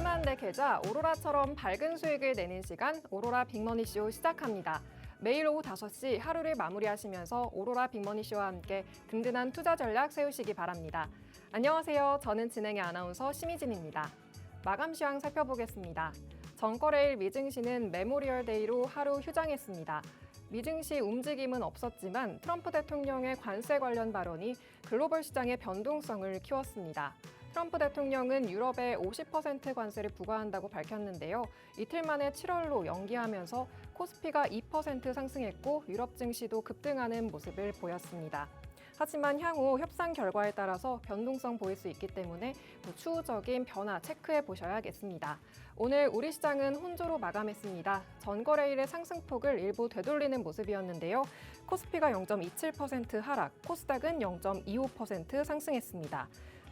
편안한 데 계좌 오로라처럼 밝은 수익을 내는 시간 오로라 빅머니쇼 시작합니다. 매일 오후 5시 하루를 마무리하시면서 오로라 빅머니쇼와 함께 든든한 투자 전략 세우시기 바랍니다. 안녕하세요. 저는 진행의 아나운서 심희진입니다. 마감 시황 살펴보겠습니다. 전거래일 미증시는 메모리얼 데이로 하루 휴장했습니다. 미증시 움직임은 없었지만 트럼프 대통령의 관세 관련 발언이 글로벌 시장의 변동성을 키웠습니다. 트럼프 대통령은 유럽에 50% 관세를 부과한다고 밝혔는데요. 이틀 만에 7월로 연기하면서 코스피가 2% 상승했고 유럽 증시도 급등하는 모습을 보였습니다. 하지만 향후 협상 결과에 따라서 변동성 보일 수 있기 때문에 추후적인 변화 체크해 보셔야겠습니다. 오늘 우리 시장은 혼조로 마감했습니다. 전거래일의 상승폭을 일부 되돌리는 모습이었는데요. 코스피가 0.27% 하락, 코스닥은 0.25% 상승했습니다.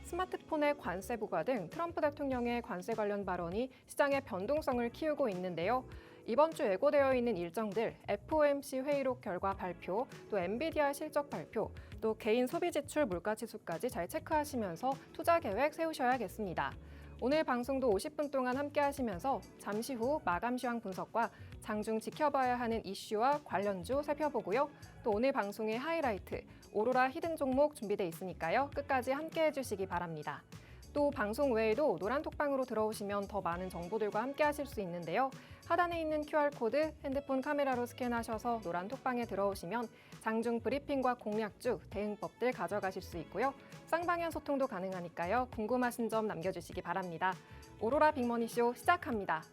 스마트폰의 관세 부과 등 트럼프 대통령의 관세 관련 발언이 시장의 변동성을 키우고 있는데요. 이번 주 예고되어 있는 일정들, FOMC 회의록 결과 발표, 또 엔비디아 실적 발표, 또 개인 소비 지출 물가 지수까지 잘 체크하시면서 투자 계획 세우셔야겠습니다. 오늘 방송도 50분 동안 함께 하시면서 잠시 후 마감 시황 분석과 장중 지켜봐야 하는 이슈와 관련주 살펴보고요. 또 오늘 방송의 하이라이트, 오로라 히든 종목 준비돼 있으니까요. 끝까지 함께 해주시기 바랍니다. 또 방송 외에도 노란톡방으로 들어오시면 더 많은 정보들과 함께 하실 수 있는데요. 하단에 있는 QR코드 핸드폰 카메라로 스캔하셔서 노란톡방에 들어오시면 장중 브리핑과 공략주, 대응법들 가져가실 수 있고요. 쌍방향 소통도 가능하니까요. 궁금하신 점 남겨주시기 바랍니다. 오로라 빅머니쇼 시작합니다.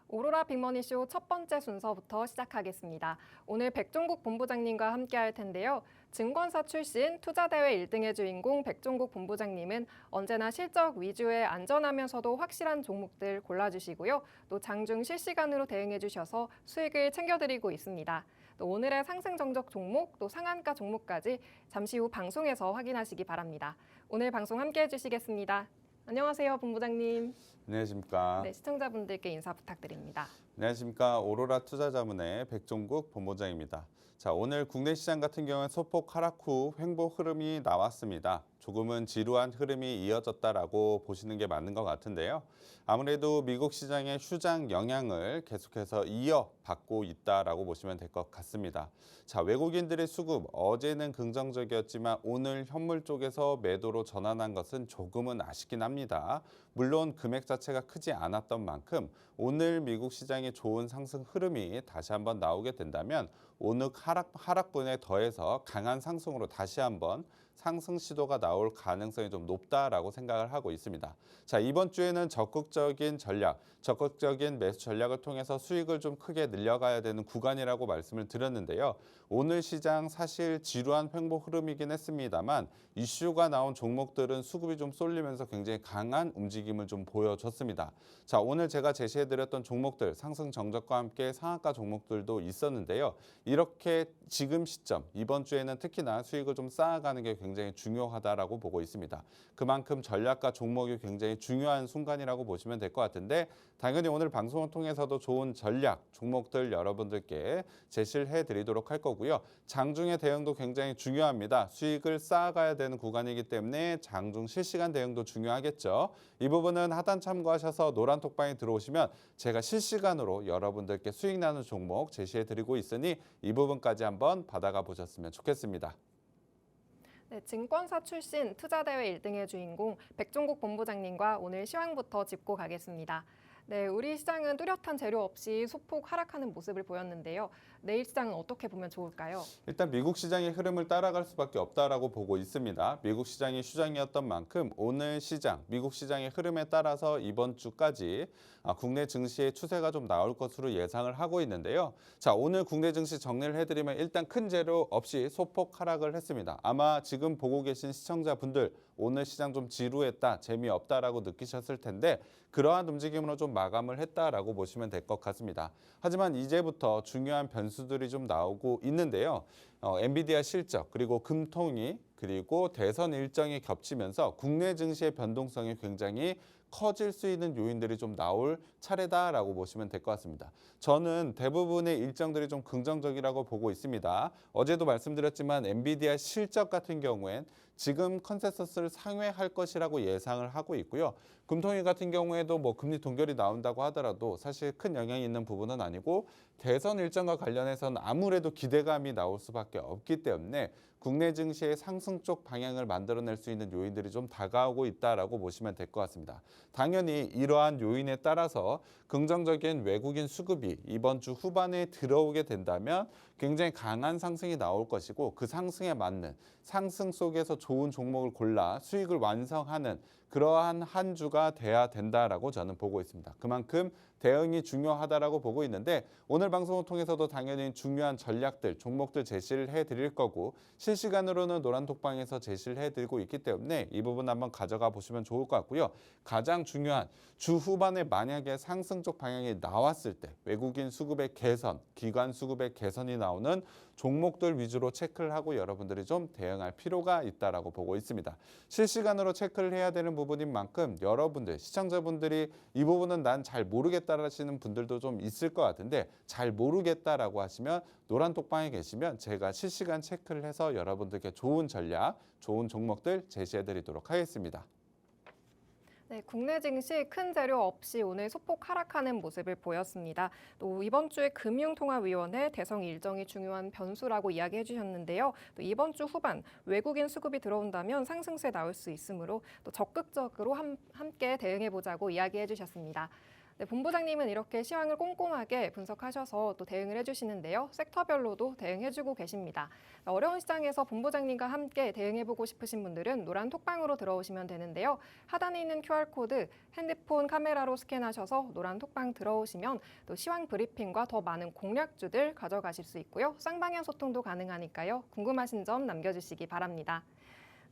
오로라 빅머니쇼 첫 번째 순서부터 시작하겠습니다. 오늘 백종국 본부장님과 함께 할 텐데요. 증권사 출신 투자대회 1등의 주인공 백종국 본부장님은 언제나 실적 위주의 안전하면서도 확실한 종목들 골라주시고요. 또 장중 실시간으로 대응해 주셔서 수익을 챙겨드리고 있습니다. 또 오늘의 상승 정적 종목, 또 상한가 종목까지 잠시 후 방송에서 확인하시기 바랍니다. 오늘 방송 함께 해주시겠습니다. 안녕하세요, 본부장님. 안녕하십니까. 네, 시청자분들께 인사 부탁드립니다. 안녕하십니까. 오로라 투자자문의 백종국 본부장입니다. 자, 오늘 국내 시장 같은 경우는 소폭 하락 후 횡보 흐름이 나왔습니다. 조금은 지루한 흐름이 이어졌다라고 보시는 게 맞는 것 같은데요. 아무래도 미국 시장의 휴장 영향을 계속해서 이어받고 있다라고 보시면 될 것 같습니다. 자, 외국인들의 수급 어제는 긍정적이었지만 오늘 현물 쪽에서 매도로 전환한 것은 조금은 아쉽긴 합니다. 물론 금액 자체가 크지 않았던 만큼 오늘 미국 시장의 좋은 상승 흐름이 다시 한번 나오게 된다면 오늘 하락분에 더해서 강한 상승으로 다시 한번 상승 시도가 나올 가능성이 좀 높다라고 생각을 하고 있습니다. 자, 이번 주에는 적극적인 매수 전략을 통해서 수익을 좀 크게 늘려가야 되는 구간이라고 말씀을 드렸는데요. 오늘 시장 사실 지루한 횡보 흐름이긴 했습니다만 이슈가 나온 종목들은 수급이 좀 쏠리면서 굉장히 강한 움직임을 좀 보여줬습니다. 자, 오늘 제가 제시해드렸던 종목들 상승 정적과 함께 상한가 종목들도 있었는데요. 이렇게 지금 시점, 이번 주에는 특히나 수익을 좀 쌓아가는 게 굉장히 중요하다라고 보고 있습니다. 그만큼 전략과 종목이 굉장히 중요한 순간이라고 보시면 될 것 같은데 당연히 오늘 방송을 통해서도 좋은 전략, 종목들 여러분들께 제시를 해드리도록 할 거고요. 장중의 대응도 굉장히 중요합니다. 수익을 쌓아가야 되는 구간이기 때문에 장중 실시간 대응도 중요하겠죠. 이 부분은 하단 참고하셔서 노란톡방에 들어오시면 제가 실시간으로 여러분들께 수익 나는 종목 제시해드리고 있으니 이 부분까지 한번 받아가 보셨으면 좋겠습니다. 네, 증권사 출신 투자대회 1등의 주인공 백종국 본부장님과 오늘 시황부터 짚고 가겠습니다. 네, 우리 시장은 뚜렷한 재료 없이 소폭 하락하는 모습을 보였는데요. 내일 시장은 어떻게 보면 좋을까요? 일단 미국 시장의 흐름을 따라갈 수밖에 없다라고 보고 있습니다. 미국 시장이 휴장이었던 만큼 오늘 시장, 미국 시장의 흐름에 따라서 이번 주까지 국내 증시의 추세가 좀 나올 것으로 예상을 하고 있는데요. 자, 오늘 국내 증시 정리를 해드리면 일단 큰 재료 없이 소폭 하락을 했습니다. 아마 지금 보고 계신 시청자분들 오늘 시장 좀 지루했다, 재미없다라고 느끼셨을 텐데 그러한 움직임으로 좀 마감을 했다라고 보시면 될 것 같습니다. 하지만 이제부터 중요한 변수들이 좀 나오고 있는데요. 엔비디아 실적 그리고 금통위 그리고 대선 일정이 겹치면서 국내 증시의 변동성이 굉장히 커질 수 있는 요인들이 좀 나올 차례다라고 보시면 될 것 같습니다. 저는 대부분의 일정들이 좀 긍정적이라고 보고 있습니다. 어제도 말씀드렸지만 엔비디아 실적 같은 경우엔 지금 컨센서스를 상회할 것이라고 예상을 하고 있고요. 금통위 같은 경우에도 뭐 금리 동결이 나온다고 하더라도 사실 큰 영향이 있는 부분은 아니고 대선 일정과 관련해서는 아무래도 기대감이 나올 수밖에 없기 때문에 국내 증시의 상승 쪽 방향을 만들어낼 수 있는 요인들이 좀 다가오고 있다라고 보시면 될 것 같습니다. 당연히 이러한 요인에 따라서 긍정적인 외국인 수급이 이번 주 후반에 들어오게 된다면 굉장히 강한 상승이 나올 것이고 그 상승에 맞는 상승 속에서 좋은 종목을 골라 수익을 완성하는 그러한 한 주가 돼야 된다라고 저는 보고 있습니다. 그만큼 대응이 중요하다라고 보고 있는데 오늘 방송을 통해서도 당연히 중요한 전략들, 종목들 제시를 해드릴 거고 실시간으로는 노란톡방에서 제시를 해드리고 있기 때문에 이 부분 한번 가져가 보시면 좋을 것 같고요. 가장 중요한 주 후반에 만약에 상승적 방향이 나왔을 때 외국인 수급의 개선, 기관 수급의 개선이 나오는 종목들 위주로 체크를 하고 여러분들이 좀 대응할 필요가 있다라고 보고 있습니다. 실시간으로 체크를 해야 되는 부분인 만큼 여러분들, 시청자분들이 이 부분은 난 잘 모르겠다 하시는 분들도 좀 있을 것 같은데 잘 모르겠다라고 하시면 노란톡방에 계시면 제가 실시간 체크를 해서 여러분들께 좋은 전략, 좋은 종목들 제시해 드리도록 하겠습니다. 네, 국내 증시 큰 재료 없이 오늘 소폭 하락하는 모습을 보였습니다. 또 이번 주에 금융통화위원회 대선 일정이 중요한 변수라고 이야기해 주셨는데요. 또 이번 주 후반 외국인 수급이 들어온다면 상승세 나올 수 있으므로 또 적극적으로 함께 대응해 보자고 이야기해 주셨습니다. 네, 본부장님은 이렇게 시황을 꼼꼼하게 분석하셔서 또 대응을 해주시는데요. 섹터별로도 대응해주고 계십니다. 어려운 시장에서 본부장님과 함께 대응해보고 싶으신 분들은 노란 톡방으로 들어오시면 되는데요. 하단에 있는 QR코드 핸드폰 카메라로 스캔하셔서 노란 톡방 들어오시면 또 시황 브리핑과 더 많은 공략주들 가져가실 수 있고요. 쌍방향 소통도 가능하니까요. 궁금하신 점 남겨주시기 바랍니다.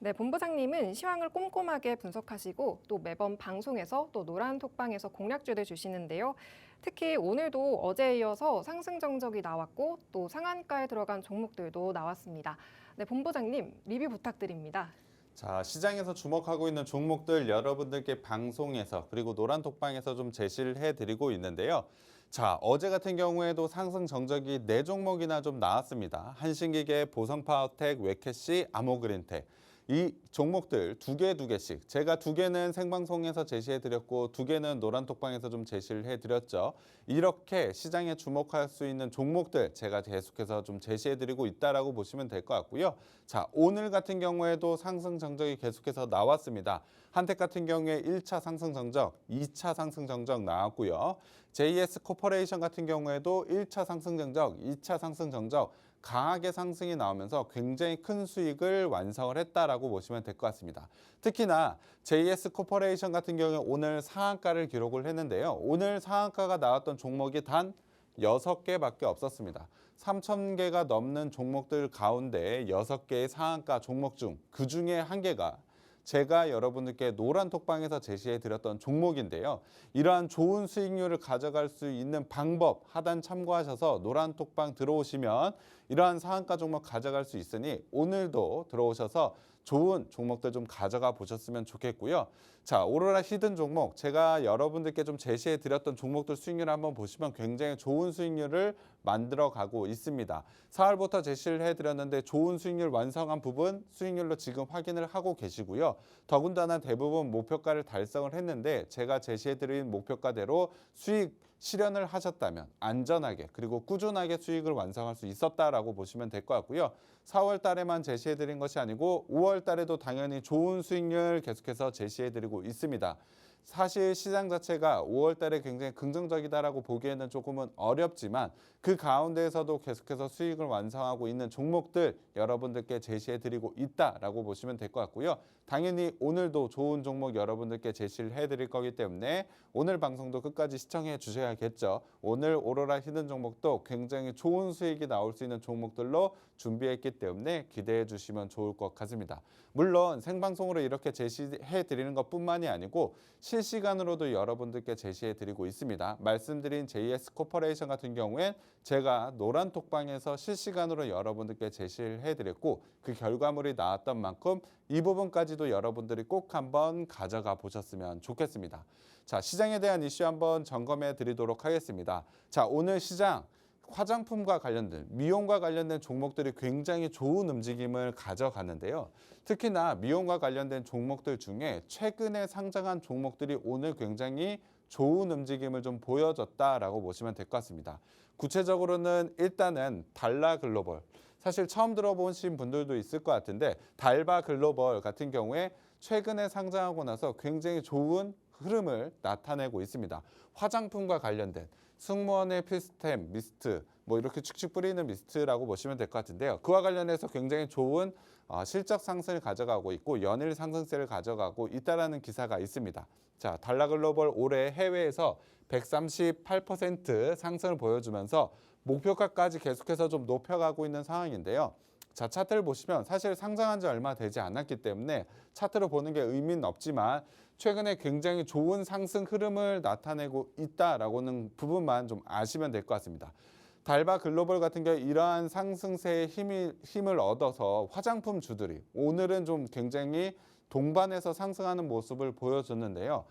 네, 본부장님은 시황을 꼼꼼하게 분석하시고 또 매번 방송에서 또 노란 톡방에서 공략주를 주시는데요. 특히 오늘도 어제에 이어서 상승 정적이 나왔고 또 상한가에 들어간 종목들도 나왔습니다. 네, 본부장님 리뷰 부탁드립니다. 자, 시장에서 주목하고 있는 종목들 여러분들께 방송에서 그리고 노란톡방에서 좀 제시를 해드리고 있는데요. 자, 어제 같은 경우에도 상승 정적이 4종목이나 좀 나왔습니다. 한신기계, 보성파워텍, 웨캐시, 아모그린텍. 이 종목들 두 개씩 제가 2개는 생방송에서 제시해드렸고 2개는 노란톡방에서 좀 제시를 해드렸죠. 이렇게 시장에 주목할 수 있는 종목들 제가 계속해서 좀 제시해드리고 있다라고 보시면 될 것 같고요. 자, 오늘 같은 경우에도 상승 정적이 계속해서 나왔습니다. 한택 같은 경우에 1차 상승 정적, 2차 상승 정적 나왔고요. JS 코퍼레이션 같은 경우에도 1차 상승 정적, 2차 상승 정적 강하게 상승이 나오면서 굉장히 큰 수익을 완성을 했다라고 보시면 될 것 같습니다. 특히나 JS 코퍼레이션 같은 경우에 오늘 상한가를 기록을 했는데요. 오늘 상한가가 나왔던 종목이 단 6개밖에 없었습니다. 3,000개가 넘는 종목들 가운데 6개의 상한가 종목 중 그중에 1개가 제가 여러분들께 노란 톡방에서 제시해 드렸던 종목인데요. 이러한 좋은 수익률을 가져갈 수 있는 방법 하단 참고하셔서 노란 톡방 들어오시면 이러한 상한가 종목 가져갈 수 있으니 오늘도 들어오셔서 좋은 종목들 좀 가져가 보셨으면 좋겠고요. 자, 오로라 히든 종목 제가 여러분들께 좀 제시해 드렸던 종목들 수익률 한번 보시면 굉장히 좋은 수익률을 만들어 가고 있습니다. 4월부터 제시를 해드렸는데 좋은 수익률 완성한 부분 수익률로 지금 확인을 하고 계시고요. 더군다나 대부분 목표가를 달성을 했는데 제가 제시해드린 목표가대로 수익 실현을 하셨다면 안전하게 그리고 꾸준하게 수익을 완성할 수 있었다라고 보시면 될 것 같고요. 4월 달에만 제시해드린 것이 아니고 5월 달에도 당연히 좋은 수익률 계속해서 제시해드리고 있습니다. 사실 시장 자체가 5월 달에 굉장히 긍정적이다라고 보기에는 조금은 어렵지만 그 가운데에서도 계속해서 수익을 완성하고 있는 종목들 여러분들께 제시해드리고 있다라고 보시면 될 것 같고요. 당연히 오늘도 좋은 종목 여러분들께 제시를 해드릴 거기 때문에 오늘 방송도 끝까지 시청해 주셔야겠죠. 오늘 오로라 히든 종목도 굉장히 좋은 수익이 나올 수 있는 종목들로 준비했기 때문에 기대해 주시면 좋을 것 같습니다. 물론 생방송으로 이렇게 제시해 드리는 것뿐만이 아니고 실시간으로도 여러분들께 제시해 드리고 있습니다. 말씀드린 JS 코퍼레이션 같은 경우엔 제가 노란 톡방에서 실시간으로 여러분들께 제시를 해드렸고 그 결과물이 나왔던 만큼 이 부분까지도 여러분들이 꼭 한번 가져가 보셨으면 좋겠습니다. 자, 시장에 대한 이슈 한번 점검해 드리도록 하겠습니다. 자, 오늘 시장 화장품과 관련된 미용과 관련된 종목들이 굉장히 좋은 움직임을 가져가는데요. 특히나 미용과 관련된 종목들 중에 최근에 상장한 종목들이 오늘 굉장히 좋은 움직임을 좀 보여줬다라고 보시면 될 것 같습니다. 구체적으로는 일단은 달라 글로벌. 사실 처음 들어보신 분들도 있을 것 같은데 달바 글로벌 같은 경우에 최근에 상장하고 나서 굉장히 좋은 흐름을 나타내고 있습니다. 화장품과 관련된 승무원의 필스템, 미스트, 뭐 이렇게 축축 뿌리는 미스트라고 보시면 될 것 같은데요. 그와 관련해서 굉장히 좋은 실적 상승을 가져가고 있고 연일 상승세를 가져가고 있다라는 기사가 있습니다. 자, 달라글로벌 올해 해외에서 138% 상승을 보여주면서 목표가까지 계속해서 좀 높여가고 있는 상황인데요. 자, 차트를 보시면 사실 상장한 지 얼마 되지 않았기 때문에 차트로 보는 게 의미는 없지만 최근에 굉장히 좋은 상승 흐름을 나타내고 있다라고는 부분만 좀 아시면 될 것 같습니다. 달바 글로벌 같은 경우 이러한 상승세의 힘을 얻어서 화장품 주들이 오늘은 좀 굉장히 동반해서 상승하는 모습을 보여줬는데요.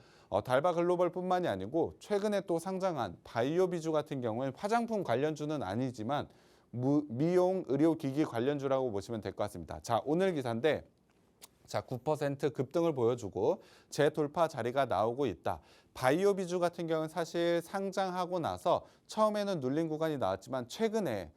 달바 글로벌뿐만이 아니고 최근에 또 상장한 바이오비주 같은 경우는 화장품 관련주는 아니지만 미용 의료기기 관련주라고 보시면 될 것 같습니다. 자, 오늘 기사인데 자, 9% 급등을 보여주고 재돌파 자리가 나오고 있다. 바이오비주 같은 경우는 사실 상장하고 나서 처음에는 눌린 구간이 나왔지만 최근에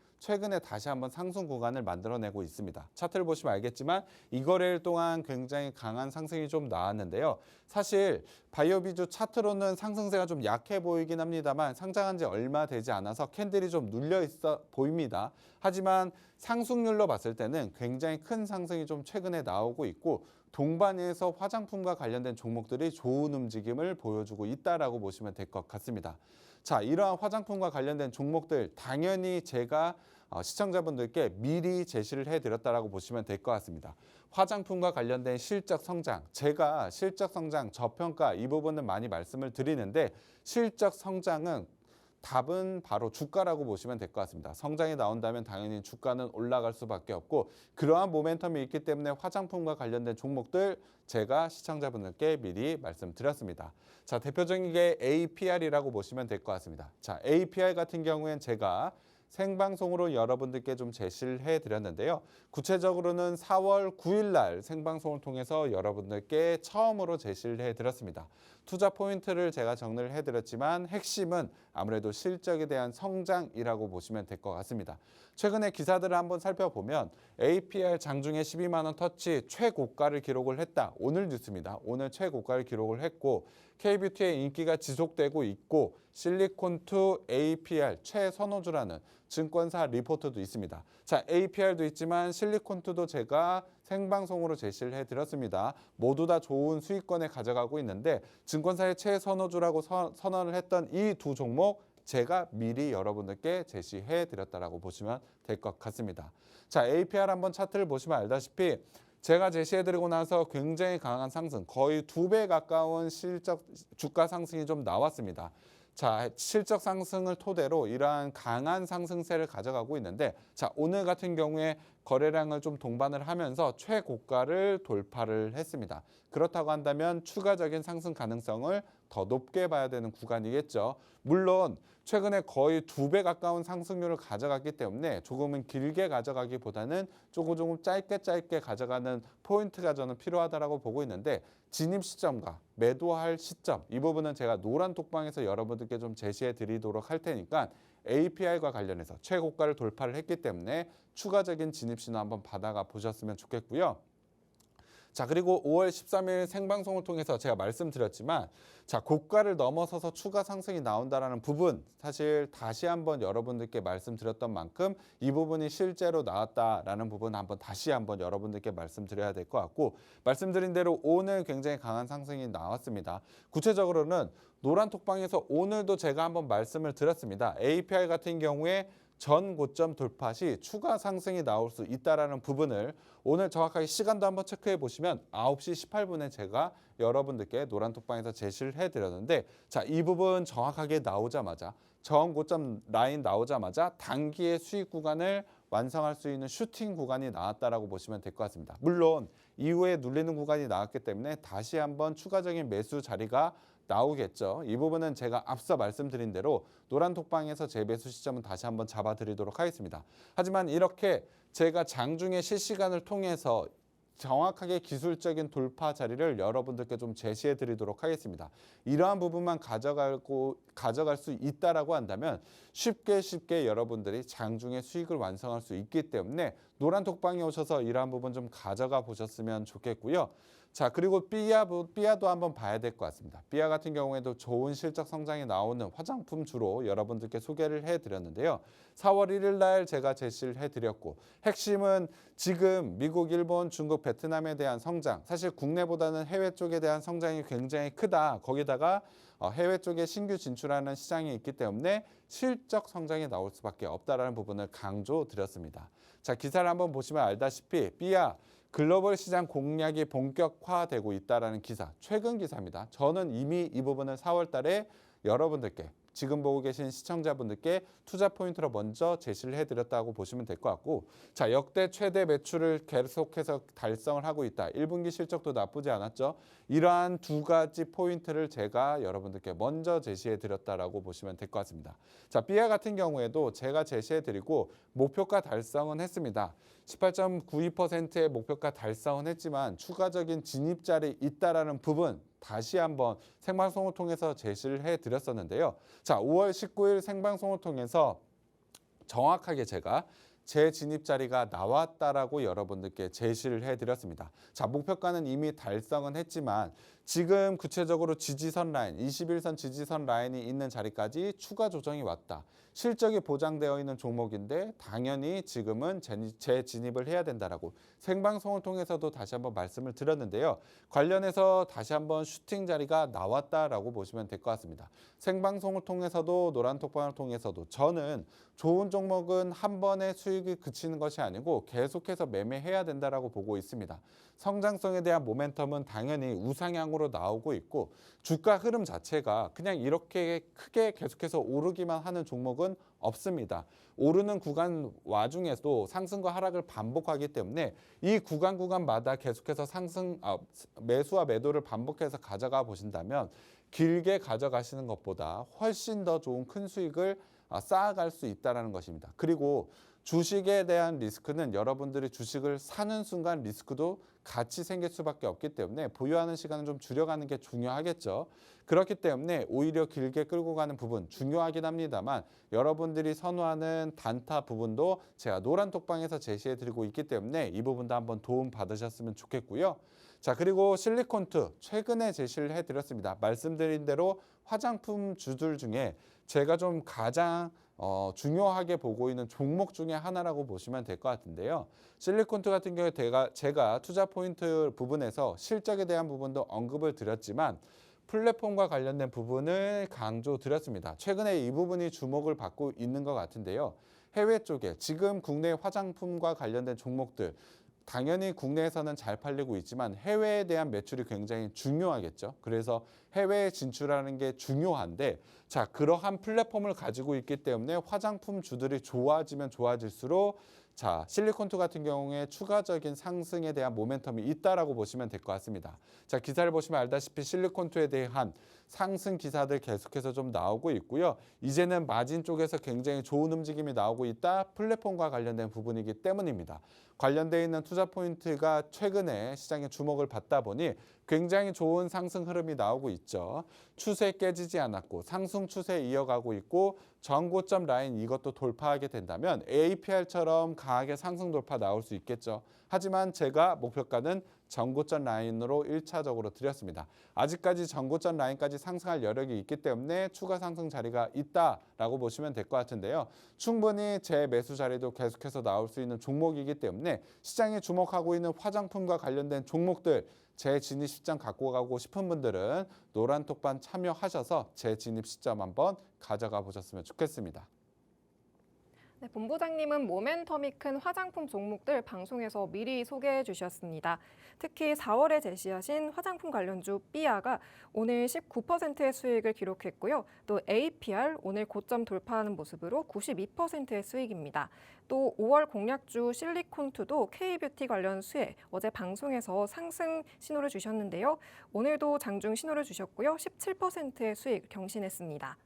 다시 한번 상승 구간을 만들어내고 있습니다. 차트를 보시면 알겠지만 이 거래일 동안 굉장히 강한 상승이 좀 나왔는데요. 사실 바이오비주 차트로는 상승세가 좀 약해 보이긴 합니다만 상장한 지 얼마 되지 않아서 캔들이 좀 눌려 있어 보입니다. 하지만 상승률로 봤을 때는 굉장히 큰 상승이 좀 최근에 나오고 있고 동반해서 화장품과 관련된 종목들이 좋은 움직임을 보여주고 있다라고 보시면 될 것 같습니다. 자, 이러한 화장품과 관련된 종목들 당연히 제가 시청자분들께 미리 제시를 해드렸다라고 보시면 될 것 같습니다. 화장품과 관련된 실적 성장, 제가 실적 성장, 저평가 이 부분은 많이 말씀을 드리는데 실적 성장은 답은 바로 주가라고 보시면 될 것 같습니다. 성장이 나온다면 당연히 주가는 올라갈 수밖에 없고 그러한 모멘텀이 있기 때문에 화장품과 관련된 종목들 제가 시청자분들께 미리 말씀드렸습니다. 자, 대표적인 게 APR이라고 보시면 될 것 같습니다. 자, APR 같은 경우엔 제가 생방송으로 여러분들께 좀 제시를 해드렸는데요. 구체적으로는 4월 9일 날 생방송을 통해서 여러분들께 처음으로 제시를 해드렸습니다. 투자 포인트를 제가 정리를 해드렸지만 핵심은 아무래도 실적에 대한 성장이라고 보시면 될 것 같습니다. 최근에 기사들을 한번 살펴보면 APR 장중에 12만 원 터치 최고가를 기록을 했다. 오늘 뉴스입니다. 오늘 최고가를 기록을 했고 K뷰티의 인기가 지속되고 있고 실리콘2 APR 최선호주라는 증권사 리포트도 있습니다. 자, APR도 있지만 실리콘2도 제가 생방송으로 제시를 해드렸습니다. 모두 다 좋은 수익권에 가져가고 있는데 증권사의 최선호주라고 선언을 했던 이 두 종목 제가 미리 여러분들께 제시해 드렸다라고 보시면 될 것 같습니다. 자, APR 한번 차트를 보시면 알다시피 제가 제시해드리고 나서 굉장히 강한 상승, 거의 2배 가까운 실적 주가 상승이 좀 나왔습니다. 자, 실적 상승을 토대로 이러한 강한 상승세를 가져가고 있는데, 자, 오늘 같은 경우에 거래량을 좀 동반을 하면서 최고가를 돌파를 했습니다. 그렇다고 한다면 추가적인 상승 가능성을 더 높게 봐야 되는 구간이겠죠. 물론 최근에 거의 2배 가까운 상승률을 가져갔기 때문에 조금은 길게 가져가기보다는 조금 짧게 가져가는 포인트가 저는 필요하다고 보고 있는데, 진입 시점과 매도할 시점, 이 부분은 제가 노란 톡방에서 여러분들께 좀 제시해 드리도록 할 테니까 API과 관련해서 최고가를 돌파를 했기 때문에 추가적인 진입 신호 한번 받아가 보셨으면 좋겠고요. 자, 그리고 5월 13일 생방송을 통해서 제가 말씀드렸지만, 자, 고가를 넘어서서 추가 상승이 나온다라는 부분, 사실 다시 한번 여러분들께 말씀드렸던 만큼 이 부분이 실제로 나왔다라는 부분 한번 다시 한번 여러분들께 말씀드려야 될 것 같고, 말씀드린 대로 오늘 굉장히 강한 상승이 나왔습니다. 구체적으로는 노란 톡방에서 오늘도 제가 한번 말씀을 드렸습니다. API 같은 경우에 전 고점 돌파 시 추가 상승이 나올 수 있다는 부분을 오늘 정확하게 시간도 한번 체크해 보시면 9시 18분에 제가 여러분들께 노란톡방에서 제시를 해드렸는데, 자, 이 부분 정확하게 나오자마자 전 고점 라인 나오자마자 단기의 수익 구간을 완성할 수 있는 슈팅 구간이 나왔다라고 보시면 될 것 같습니다. 물론 이후에 눌리는 구간이 나왔기 때문에 다시 한번 추가적인 매수 자리가 나오겠죠. 이 부분은 제가 앞서 말씀드린 대로 노란 톡방에서 제 매수 시점은 다시 한번 잡아드리도록 하겠습니다. 하지만 이렇게 제가 장중에 실시간을 통해서 정확하게 기술적인 돌파 자리를 여러분들께 좀 제시해 드리도록 하겠습니다. 이러한 부분만 가져갈 수 있다라고 한다면 쉽게 여러분들이 장중에 수익을 완성할 수 있기 때문에 노란 톡방에 오셔서 이러한 부분 좀 가져가 보셨으면 좋겠고요. 자, 그리고 삐아도 한번 봐야 될 것 같습니다. 삐아 같은 경우에도 좋은 실적 성장이 나오는 화장품 주로 여러분들께 소개를 해드렸는데요. 4월 1일 날 제가 제시를 해드렸고, 핵심은 지금 미국, 일본, 중국, 베트남에 대한 성장, 사실 국내보다는 해외 쪽에 대한 성장이 굉장히 크다. 거기다가 해외 쪽에 신규 진출하는 시장이 있기 때문에 실적 성장이 나올 수밖에 없다라는 부분을 강조드렸습니다. 자, 기사를 한번 보시면 알다시피 삐아 글로벌 시장 공략이 본격화되고 있다는 기사, 최근 기사입니다. 저는 이미 이 부분을 4월 달에 여러분들께, 지금 보고 계신 시청자분들께 투자 포인트로 먼저 제시를 해드렸다고 보시면 될 것 같고, 자, 역대 최대 매출을 계속해서 달성을 하고 있다. 1분기 실적도 나쁘지 않았죠. 이러한 두 가지 포인트를 제가 여러분들께 먼저 제시해드렸다라고 보시면 될 것 같습니다. 자, 삐아 같은 경우에도 제가 제시해드리고 목표가 달성은 했습니다. 18.92%의 목표가 달성은 했지만 추가적인 진입자리 있다라는 부분 다시 한번 생방송을 통해서 제시를 해드렸었는데요. 자, 5월 19일 생방송을 통해서 정확하게 제가 제 진입 자리가 나왔다라고 여러분들께 제시를 해드렸습니다. 자, 목표가는 이미 달성은 했지만 지금 구체적으로 지지선 라인, 21선 지지선 라인이 있는 자리까지 추가 조정이 왔다. 실적이 보장되어 있는 종목인데 당연히 지금은 재진입을 해야 된다라고 생방송을 통해서도 다시 한번 말씀을 드렸는데요. 관련해서 다시 한번 슈팅 자리가 나왔다라고 보시면 될 것 같습니다. 생방송을 통해서도 노란톡방을 통해서도 저는 좋은 종목은 한 번에 수익이 그치는 것이 아니고 계속해서 매매해야 된다라고 보고 있습니다. 성장성에 대한 모멘텀은 당연히 우상향으로 나오고 있고 주가 흐름 자체가 그냥 이렇게 크게 계속해서 오르기만 하는 종목은 없습니다. 오르는 구간 와중에도 상승과 하락을 반복하기 때문에 이 구간마다 계속해서 매수와 매도를 반복해서 가져가 보신다면 길게 가져가시는 것보다 훨씬 더 좋은 큰 수익을 쌓아갈 수 있다는 것입니다. 그리고 주식에 대한 리스크는 여러분들이 주식을 사는 순간 리스크도 같이 생길 수밖에 없기 때문에 보유하는 시간을 좀 줄여가는 게 중요하겠죠. 그렇기 때문에 오히려 길게 끌고 가는 부분 중요하긴 합니다만 여러분들이 선호하는 단타 부분도 제가 노란 톡방에서 제시해드리고 있기 때문에 이 부분도 한번 도움 받으셨으면 좋겠고요. 자, 그리고 실리콘투 최근에 제시를 해드렸습니다. 말씀드린 대로 화장품 주들 중에 제가 좀 가장 중요하게 보고 있는 종목 중에 하나라고 보시면 될 것 같은데요. 실리콘투 같은 경우에 제가 투자 포인트 부분에서 실적에 대한 부분도 언급을 드렸지만 플랫폼과 관련된 부분을 강조드렸습니다. 최근에 이 부분이 주목을 받고 있는 것 같은데요. 해외 쪽에 지금 국내 화장품과 관련된 종목들 당연히 국내에서는 잘 팔리고 있지만 해외에 대한 매출이 굉장히 중요하겠죠. 그래서 해외에 진출하는 게 중요한데 자, 그러한 플랫폼을 가지고 있기 때문에 화장품 주들이 좋아지면 좋아질수록 자, 실리콘투 같은 경우에 추가적인 상승에 대한 모멘텀이 있다라고 보시면 될 것 같습니다. 자, 기사를 보시면 알다시피 실리콘투에 대한 상승 기사들 계속해서 좀 나오고 있고요. 이제는 마진 쪽에서 굉장히 좋은 움직임이 나오고 있다. 플랫폼과 관련된 부분이기 때문입니다. 관련되어 있는 투자 포인트가 최근에 시장의 주목을 받다 보니 굉장히 좋은 상승 흐름이 나오고 있죠. 추세 깨지지 않았고 상승 추세 이어가고 있고 전고점 라인 이것도 돌파하게 된다면 APR처럼 강하게 상승 돌파 나올 수 있겠죠. 하지만 제가 목표가는 전고점 라인으로 1차적으로 드렸습니다. 아직까지 전고점 라인까지 상승할 여력이 있기 때문에 추가 상승 자리가 있다라고 보시면 될 것 같은데요. 충분히 제 매수 자리도 계속해서 나올 수 있는 종목이기 때문에 시장에 주목하고 있는 화장품과 관련된 종목들 제 진입 시점 갖고 가고 싶은 분들은 노란톡방 참여하셔서 제 진입 시점 한번 가져가 보셨으면 좋겠습니다. 네, 본부장님은 모멘텀이 큰 화장품 종목들 방송에서 미리 소개해 주셨습니다. 특히 4월에 제시하신 화장품 관련주 삐아가 오늘 19%의 수익을 기록했고요. 또 APR 오늘 고점 돌파하는 모습으로 92%의 수익입니다. 또 5월 공략주 실리콘투도 K뷰티 관련 수혜 어제 방송에서 상승 신호를 주셨는데요. 오늘도 장중 신호를 주셨고요. 17%의 수익 경신했습니다.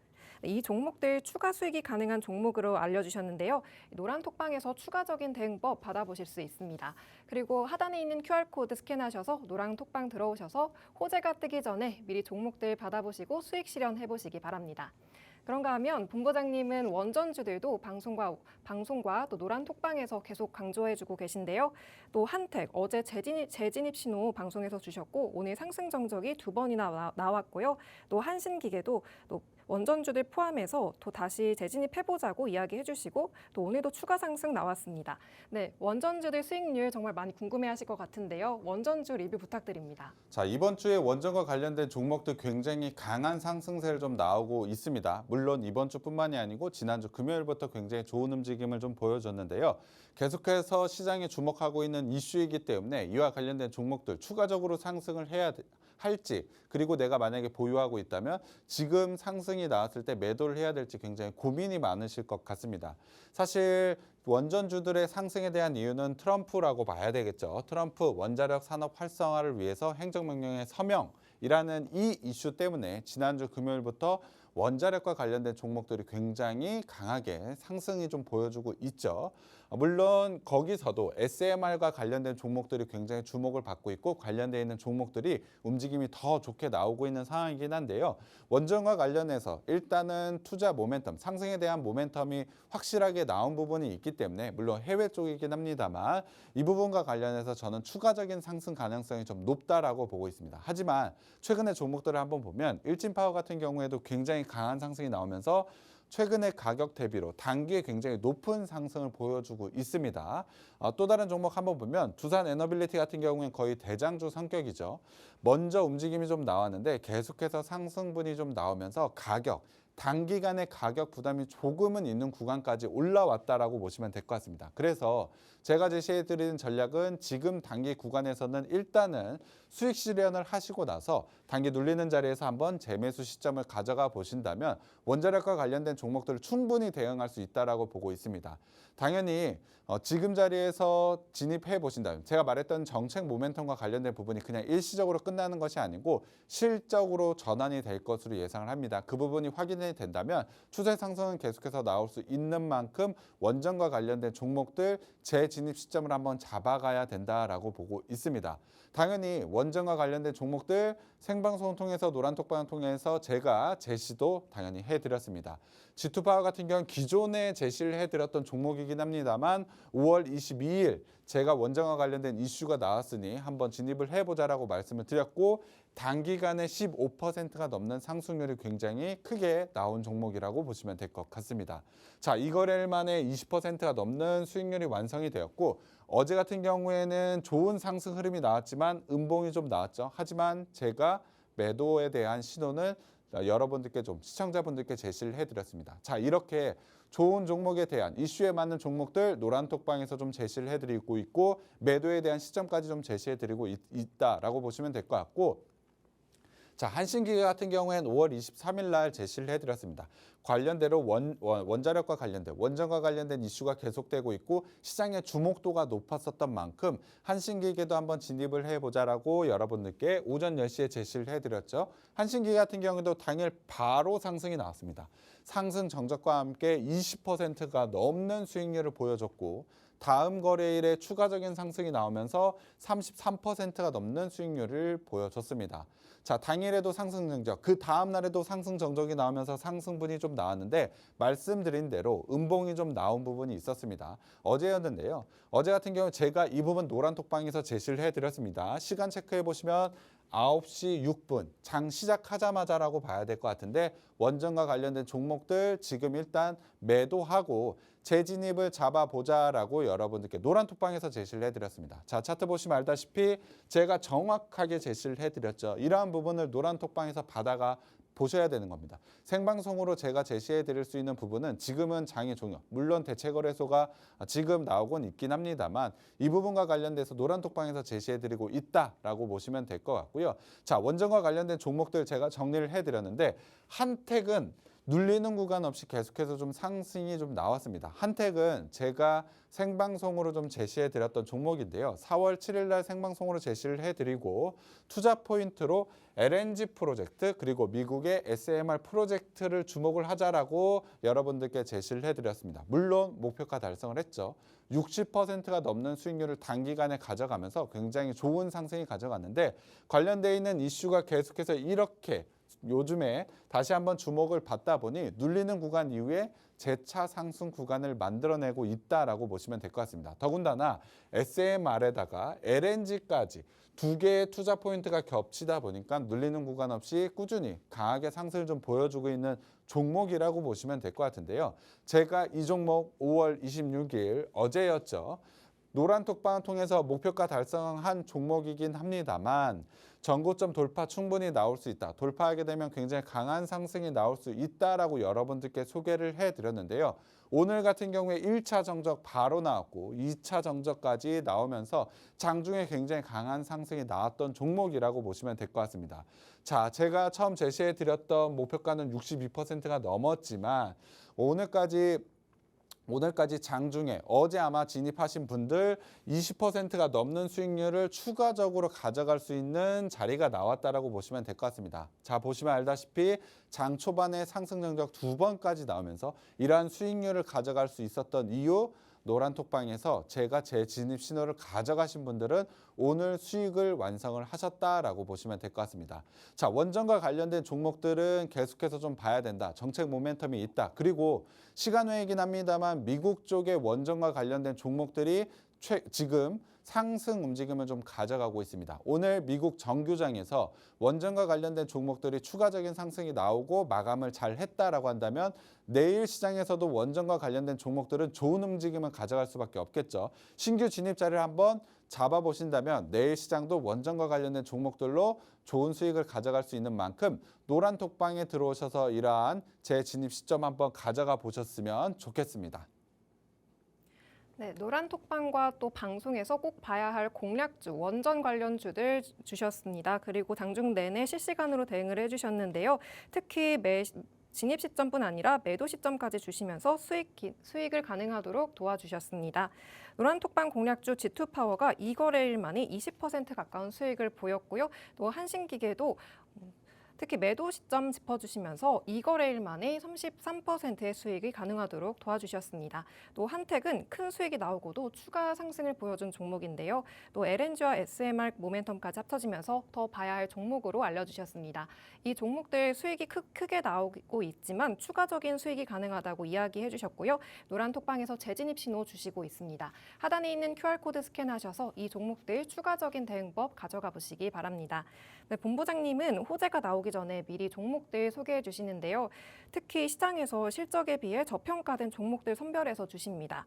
이 종목들 추가 수익이 가능한 종목으로 알려주셨는데요. 노란톡방에서 추가적인 대응법 받아보실 수 있습니다. 그리고 하단에 있는 QR코드 스캔하셔서 노란톡방 들어오셔서 호재가 뜨기 전에 미리 종목들 받아보시고 수익 실현해보시기 바랍니다. 그런가 하면 본부장님은 원전주들도 방송과 또 노란톡방에서 계속 강조해주고 계신데요. 또 한택 어제 재진입 신호 방송에서 주셨고 오늘 상승 정적이 2번이나 나왔고요. 또 한신기계도 또 원전주들 포함해서 또 다시 재진입해보자고 이야기해 주시고 또 오늘도 추가 상승 나왔습니다. 네, 원전주들 수익률 정말 많이 궁금해하실 것 같은데요. 원전주 리뷰 부탁드립니다. 자, 이번 주에 원전과 관련된 종목들 굉장히 강한 상승세를 좀 나오고 있습니다. 물론 이번 주뿐만이 아니고 지난주 금요일부터 굉장히 좋은 움직임을 좀 보여줬는데요. 계속해서 시장에 주목하고 있는 이슈이기 때문에 이와 관련된 종목들 추가적으로 상승을 해야 할지 그리고 내가 만약에 보유하고 있다면 지금 상승이 나왔을 때 매도를 해야 될지 굉장히 고민이 많으실 것 같습니다. 사실 원전주들의 상승에 대한 이유는 트럼프라고 봐야 되겠죠. 트럼프 원자력 산업 활성화를 위해서 행정명령의 서명이라는 이 이슈 때문에 지난주 금요일부터 원자력과 관련된 종목들이 굉장히 강하게 상승이 좀 보여주고 있죠. 물론 거기서도 SMR과 관련된 종목들이 굉장히 주목을 받고 있고 관련되어 있는 종목들이 움직임이 더 좋게 나오고 있는 상황이긴 한데요. 원전과 관련해서 일단은 투자 모멘텀, 상승에 대한 모멘텀이 확실하게 나온 부분이 있기 때문에 물론 해외 쪽이긴 합니다만 이 부분과 관련해서 저는 추가적인 상승 가능성이 좀 높다라고 보고 있습니다. 하지만 최근의 종목들을 한번 보면 일진파워 같은 경우에도 굉장히 강한 상승이 나오면서 최근의 가격 대비로 단기에 굉장히 높은 상승을 보여주고 있습니다. 또 다른 종목 한번 보면 두산 에너빌리티 같은 경우에는 거의 대장주 성격이죠. 먼저 움직임이 좀 나왔는데 계속해서 상승분이 좀 나오면서 단기간의 가격 부담이 조금은 있는 구간까지 올라왔다라고 보시면 될 것 같습니다. 그래서 제가 제시해드리는 전략은 지금 단기 구간에서는 일단은 수익 실현을 하시고 나서 단기 눌리는 자리에서 한번 재매수 시점을 가져가 보신다면 원자력과 관련된 종목들을 충분히 대응할 수 있다라고 보고 있습니다. 당연히 지금 자리에서 진입해 보신다면 제가 말했던 정책 모멘텀과 관련된 부분이 그냥 일시적으로 끝나는 것이 아니고 실적으로 전환이 될 것으로 예상을 합니다. 그 부분이 확인이 된다면 추세 상승은 계속해서 나올 수 있는 만큼 원전과 관련된 종목들 재진입 시점을 한번 잡아가야 된다라고 보고 있습니다. 당연히 원전과 관련된 종목들 생방송을 통해서 노란톡방을 통해서 제가 제시도 당연히 해드렸습니다. G2파워 같은 경우는 기존에 제시를 해드렸던 종목이긴 합니다만 5월 22일 제가 원전과 관련된 이슈가 나왔으니 한번 진입을 해보자라고 말씀을 드렸고 단기간에 15%가 넘는 상승률이 굉장히 크게 나온 종목이라고 보시면 될 것 같습니다. 자, 이 거래일 만에 20%가 넘는 수익률이 완성이 되었고 어제 같은 경우에는 좋은 상승 흐름이 나왔지만 음봉이 좀 나왔죠. 하지만 제가 매도에 대한 신호는 여러분들께 좀 시청자분들께 제시를 해드렸습니다. 자, 이렇게 좋은 종목에 대한 이슈에 맞는 종목들 노란톡방에서 좀 제시를 해드리고 있고 매도에 대한 시점까지 좀 제시해드리고 있다라고 보시면 될 것 같고 자, 한신기계 같은 경우에는 5월 23일 날 제시를 해드렸습니다. 관련대로 원자력과 관련된 원전과 관련된 이슈가 계속되고 있고 시장의 주목도가 높았었던 만큼 한신기계도 한번 진입을 해보자라고 여러분들께 오전 10시에 제시를 해드렸죠. 한신기계 같은 경우에도 당일 바로 상승이 나왔습니다. 상승 정적과 함께 20%가 넘는 수익률을 보여줬고 다음 거래일에 추가적인 상승이 나오면서 33%가 넘는 수익률을 보여줬습니다. 자, 당일에도 상승 정적, 그 다음 날에도 상승 정적이 나오면서 상승분이 좀 나왔는데 말씀드린 대로 음봉이 좀 나온 부분이 있었습니다. 어제였는데요. 어제 같은 경우 제가 이 부분 노란톡방에서 제시를 해드렸습니다. 시간 체크해 보시면 9시 6분 장 시작하자마자라고 봐야 될 것 같은데 원전과 관련된 종목들 지금 일단 매도하고 재진입을 잡아보자라고 여러분들께 노란톡방에서 제시를 해드렸습니다. 자, 차트 보시면 알다시피 제가 정확하게 제시를 해드렸죠. 이러한 부분을 노란톡방에서 받아가 보셔야 되는 겁니다. 생방송으로 제가 제시해 드릴 수 있는 부분은 지금은 장이 종료, 물론 대체거래소가 지금 나오곤 있긴 합니다만 이 부분과 관련돼서 노란톡방에서 제시해 드리고 있다라고 보시면 될 것 같고요. 자, 원전과 관련된 종목들 제가 정리를 해드렸는데 한택은 눌리는 구간 없이 계속해서 좀 상승이 좀 나왔습니다. 한택은 제가 생방송으로 좀 제시해 드렸던 종목인데요. 4월 7일 날 생방송으로 제시를 해드리고 투자 포인트로 LNG 프로젝트 그리고 미국의 SMR 프로젝트를 주목을 하자라고 여러분들께 제시를 해드렸습니다. 물론 목표가 달성을 했죠. 60%가 넘는 수익률을 단기간에 가져가면서 굉장히 좋은 상승이 가져갔는데 관련되어 있는 이슈가 계속해서 이렇게 요즘에 다시 한번 주목을 받다 보니 눌리는 구간 이후에 재차 상승 구간을 만들어내고 있다라고 보시면 될 것 같습니다. 더군다나 SMR에다가 LNG까지 두 개의 투자 포인트가 겹치다 보니까 눌리는 구간 없이 꾸준히 강하게 상승을 좀 보여주고 있는 종목이라고 보시면 될 것 같은데요. 제가 이 종목 5월 26일 어제였죠. 노란톡방을 통해서 목표가 달성한 종목이긴 합니다만 전고점 돌파 충분히 나올 수 있다. 돌파하게 되면 굉장히 강한 상승이 나올 수 있다라고 여러분들께 소개를 해드렸는데요. 오늘 같은 경우에 1차 정적 바로 나왔고 2차 정적까지 나오면서 장중에 굉장히 강한 상승이 나왔던 종목이라고 보시면 될 것 같습니다. 자, 제가 처음 제시해드렸던 목표가는 62%가 넘었지만 오늘까지 장중에 어제 아마 진입하신 분들 20%가 넘는 수익률을 추가적으로 가져갈 수 있는 자리가 나왔다라고 보시면 될 것 같습니다. 자, 보시면 알다시피 장 초반에 상승 정적 2번까지 나오면서 이러한 수익률을 가져갈 수 있었던 이유 노란톡방에서 제가 제 진입 신호를 가져가신 분들은 오늘 수익을 완성을 하셨다라고 보시면 될 것 같습니다. 자, 원전과 관련된 종목들은 계속해서 좀 봐야 된다. 정책 모멘텀이 있다. 그리고 시간 외이긴 합니다만 미국 쪽의 원전과 관련된 종목들이 지금 상승 움직임을 좀 가져가고 있습니다. 오늘 미국 정규장에서 원전과 관련된 종목들이 추가적인 상승이 나오고 마감을 잘 했다라고 한다면 내일 시장에서도 원전과 관련된 종목들은 좋은 움직임을 가져갈 수밖에 없겠죠. 신규 진입자를 한번 잡아보신다면 내일 시장도 원전과 관련된 종목들로 좋은 수익을 가져갈 수 있는 만큼 노란톡방에 들어오셔서 이러한 재진입 시점 한번 가져가 보셨으면 좋겠습니다. 네, 노란톡방과 또 방송에서 꼭 봐야 할 공략주, 원전 관련주들 주셨습니다. 그리고 장중 내내 실시간으로 대응을 해주셨는데요. 특히 진입 시점뿐 아니라 매도 시점까지 주시면서 수익을 가능하도록 도와주셨습니다. 노란톡방 공략주 G2파워가 2거래일 만에 20% 가까운 수익을 보였고요. 또 한신기계도 특히 매도 시점 짚어주시면서 2거래일 만에 33%의 수익이 가능하도록 도와주셨습니다. 또 한택은 큰 수익이 나오고도 추가 상승을 보여준 종목인데요. 또 LNG와 SMR 모멘텀까지 합쳐지면서 더 봐야 할 종목으로 알려주셨습니다. 이 종목들 수익이 크게 나오고 있지만 추가적인 수익이 가능하다고 이야기해 주셨고요. 노란톡방에서 재진입 신호 주시고 있습니다. 하단에 있는 QR코드 스캔하셔서 이 종목들 추가적인 대응법 가져가 보시기 바랍니다. 네, 본부장님은 호재가 나오기 전에 미리 종목들 소개해 주시는데요. 특히 시장에서 실적에 비해 저평가된 종목들 선별해서 주십니다.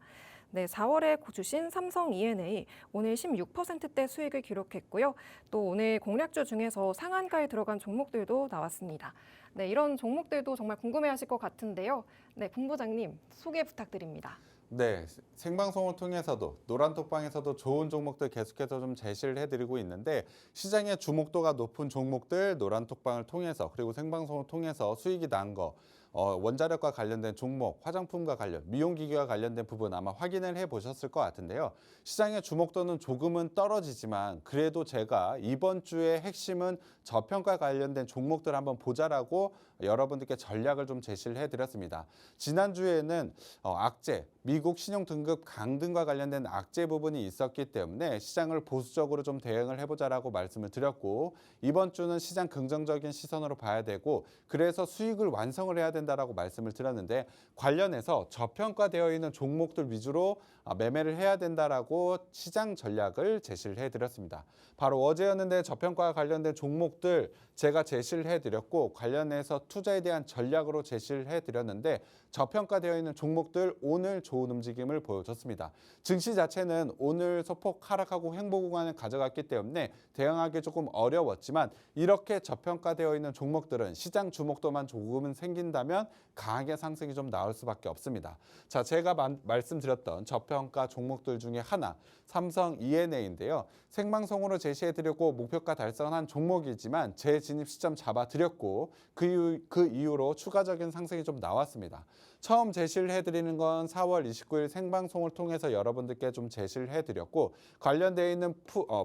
네, 4월에 주신 삼성 E&A 오늘 16%대 수익을 기록했고요. 또 오늘 공략주 중에서 상한가에 들어간 종목들도 나왔습니다. 네, 이런 종목들도 정말 궁금해하실 것 같은데요. 네, 본부장님 소개 부탁드립니다. 네, 생방송을 통해서도 노란톡방에서도 좋은 종목들 계속해서 좀 제시를 해드리고 있는데 시장의 주목도가 높은 종목들 노란톡방을 통해서 그리고 생방송을 통해서 수익이 난 거 원자력과 관련된 종목, 화장품과 관련, 미용기기와 관련된 부분 아마 확인을 해보셨을 것 같은데요. 시장의 주목도는 조금은 떨어지지만 그래도 제가 이번 주의 핵심은 저평가 관련된 종목들 한번 보자라고 여러분들께 전략을 좀 제시를 해드렸습니다. 지난주에는 악재, 미국 신용 등급 강등과 관련된 악재 부분이 있었기 때문에 시장을 보수적으로 좀 대응을 해보자라고 말씀을 드렸고 이번 주는 시장 긍정적인 시선으로 봐야 되고 그래서 수익을 완성을 해야 된다라고 말씀을 드렸는데 관련해서 저평가되어 있는 종목들 위주로 매매를 해야 된다라고 시장 전략을 제시를 해드렸습니다. 바로 어제였는데 저평가와 관련된 종목들 제가 제시를 해드렸고 관련해서 투자에 대한 전략으로 제시를 해드렸는데 저평가되어 있는 종목들 오늘 좋은 움직임을 보여줬습니다. 증시 자체는 오늘 소폭 하락하고 횡보 구간을 가져갔기 때문에 대응하기 조금 어려웠지만 이렇게 저평가되어 있는 종목들은 시장 주목도만 조금은 생긴다면 강하게 상승이 좀 나올 수밖에 없습니다. 자, 제가 말씀드렸던 저평가 종목들 중에 하나 삼성 E&A인데요. 생방송으로 제시해드렸고 목표가 달성한 종목이지만 재진입 시점 잡아드렸고 그 이후로 추가적인 상승이 좀 나왔습니다. 처음 제시를 해드리는 건 4월 29일 생방송을 통해서 여러분들께 좀 제시를 해드렸고 관련되어 있는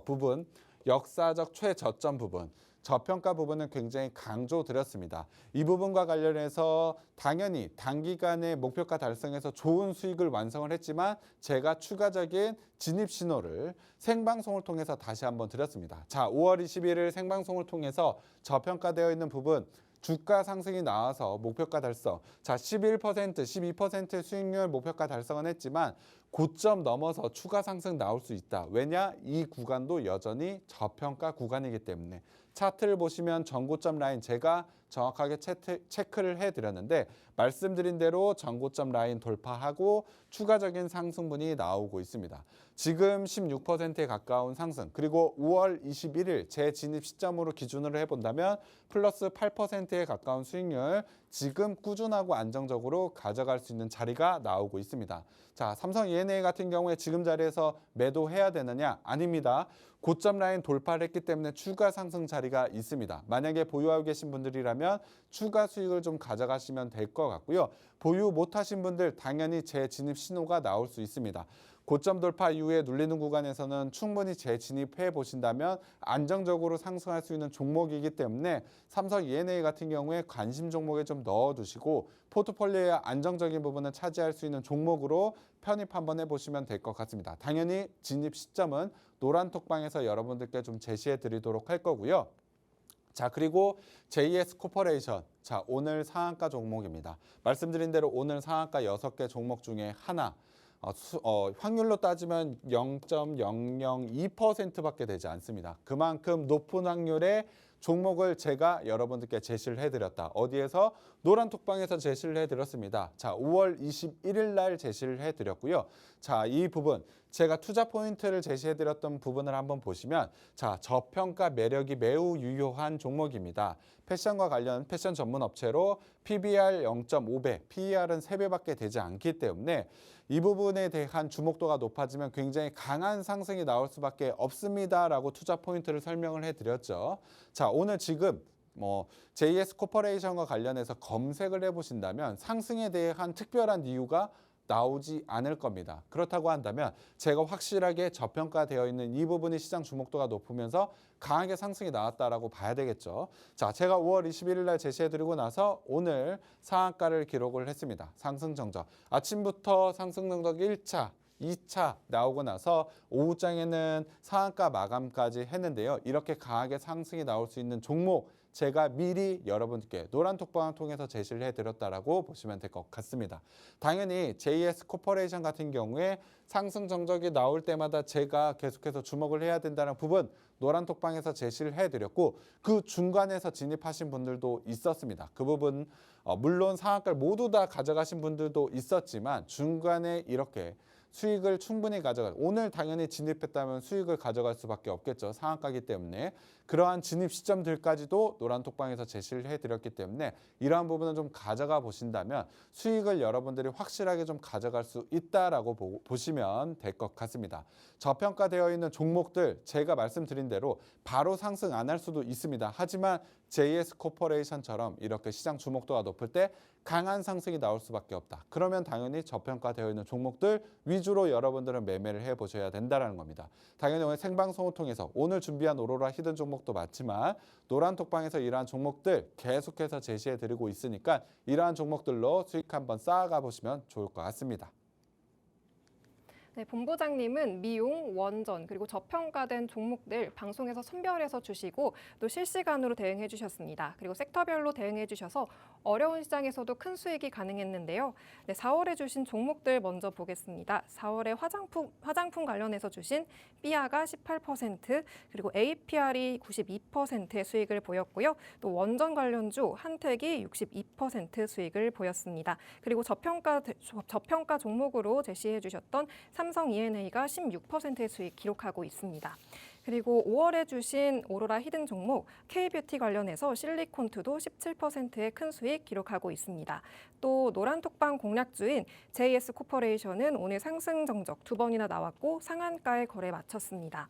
부분, 역사적 최저점 부분, 저평가 부분은 굉장히 강조드렸습니다. 이 부분과 관련해서 당연히 단기간에 목표가 달성해서 좋은 수익을 완성을 했지만 제가 추가적인 진입 신호를 생방송을 통해서 다시 한번 드렸습니다. 자, 5월 21일 생방송을 통해서 저평가되어 있는 부분 주가 상승이 나와서 목표가 달성. 자, 11%, 12% 수익률 목표가 달성은 했지만 고점 넘어서 추가 상승 나올 수 있다. 왜냐? 이 구간도 여전히 저평가 구간이기 때문에. 차트를 보시면 전고점 라인 제가 정확하게 체크를 해드렸는데 말씀드린 대로 전고점 라인 돌파하고 추가적인 상승분이 나오고 있습니다. 지금 16%에 가까운 상승 그리고 5월 21일 재진입 시점으로 기준으로 해본다면 플러스 8%에 가까운 수익률 지금 꾸준하고 안정적으로 가져갈 수 있는 자리가 나오고 있습니다. 자, 삼성 E&A 같은 경우에 지금 자리에서 매도해야 되느냐? 아닙니다. 고점 라인 돌파를 했기 때문에 추가 상승 자리가 있습니다. 만약에 보유하고 계신 분들이라면 추가 수익을 좀 가져가시면 될 것 같고요. 보유 못하신 분들 당연히 재진입 신호가 나올 수 있습니다. 고점 돌파 이후에 눌리는 구간에서는 충분히 재진입해 보신다면 안정적으로 상승할 수 있는 종목이기 때문에 삼성 E&A 같은 경우에 관심 종목에 좀 넣어두시고 포트폴리오의 안정적인 부분을 차지할 수 있는 종목으로 편입 한번 해보시면 될 것 같습니다. 당연히 진입 시점은 노란톡방에서 여러분들께 좀 제시해 드리도록 할 거고요. 자, 그리고 JS 코퍼레이션. 자, 오늘 상한가 종목입니다. 말씀드린 대로 오늘 상한가 6개 종목 중에 하나. 확률로 따지면 0.002%밖에 되지 않습니다. 그만큼 높은 확률의 종목을 제가 여러분들께 제시를 해드렸다. 어디에서? 노란톡방에서 제시를 해드렸습니다. 자, 5월 21일 날 제시를 해드렸고요. 자, 이 부분 제가 투자 포인트를 제시해드렸던 부분을 한번 보시면 자, 저평가 매력이 매우 유효한 종목입니다. 패션과 관련 패션 전문 업체로 PBR 0.5배, PER은 3배밖에 되지 않기 때문에 이 부분에 대한 주목도가 높아지면 굉장히 강한 상승이 나올 수밖에 없습니다라고 투자 포인트를 설명을 해드렸죠. 자, 오늘 지금 JS 코퍼레이션과 관련해서 검색을 해보신다면 상승에 대한 특별한 이유가 나오지 않을 겁니다. 그렇다고 한다면 제가 확실하게 저평가되어 있는 이 부분이 시장 주목도가 높으면서 강하게 상승이 나왔다라고 봐야 되겠죠. 자, 제가 5월 21일 날 제시해드리고 나서 오늘 상한가를 기록을 했습니다. 상승 정적. 아침부터 상승 정적 1차, 2차 나오고 나서 오후장에는 상한가 마감까지 했는데요. 이렇게 강하게 상승이 나올 수 있는 종목 제가 미리 여러분께 노란톡방을 통해서 제시를 해드렸다라고 보시면 될 것 같습니다. 당연히 JS 코퍼레이션 같은 경우에 상승 정적이 나올 때마다 제가 계속해서 주목을 해야 된다는 부분 노란톡방에서 제시를 해드렸고 그 중간에서 진입하신 분들도 있었습니다. 그 부분 물론 상한가를 모두 다 가져가신 분들도 있었지만 중간에 이렇게 수익을 충분히 가져갈, 오늘 당연히 진입했다면 수익을 가져갈 수밖에 없겠죠. 상한가기 때문에. 그러한 진입 시점들까지도 노란톡방에서 제시를 해드렸기 때문에 이러한 부분은 좀 가져가 보신다면 수익을 여러분들이 확실하게 좀 가져갈 수 있다라고 보시면 될 것 같습니다. 저평가되어 있는 종목들 제가 말씀드린 대로 바로 상승 안 할 수도 있습니다. 하지만 JS코퍼레이션처럼 이렇게 시장 주목도가 높을 때 강한 상승이 나올 수밖에 없다. 그러면 당연히 저평가되어 있는 종목들 위주로 여러분들은 매매를 해보셔야 된다는 겁니다. 당연히 오늘 생방송을 통해서 오늘 준비한 오로라 히든 종목도 맞지만 노란톡방에서 이러한 종목들 계속해서 제시해드리고 있으니까 이러한 종목들로 수익 한번 쌓아가 보시면 좋을 것 같습니다. 네, 본부장님은 미용, 원전, 그리고 저평가된 종목들 방송에서 선별해서 주시고 또 실시간으로 대응해 주셨습니다. 그리고 섹터별로 대응해 주셔서 어려운 시장에서도 큰 수익이 가능했는데요. 네, 4월에 주신 종목들 먼저 보겠습니다. 4월에 화장품 관련해서 주신 삐아가 18%, 그리고 APR이 92%의 수익을 보였고요. 또 원전 관련주 한택이 62% 수익을 보였습니다. 그리고 저평가 종목으로 제시해 주셨던 삼성 E&A가 16%의 수익 기록하고 있습니다. 그리고 5월에 주신 오로라 히든 종목 K뷰티 관련해서 실리콘투도 17%의 큰 수익 기록하고 있습니다. 또 노란톡방 공략주인 JS코퍼레이션은 오늘 상승 정적 2번이나 나왔고 상한가에 거래 마쳤습니다.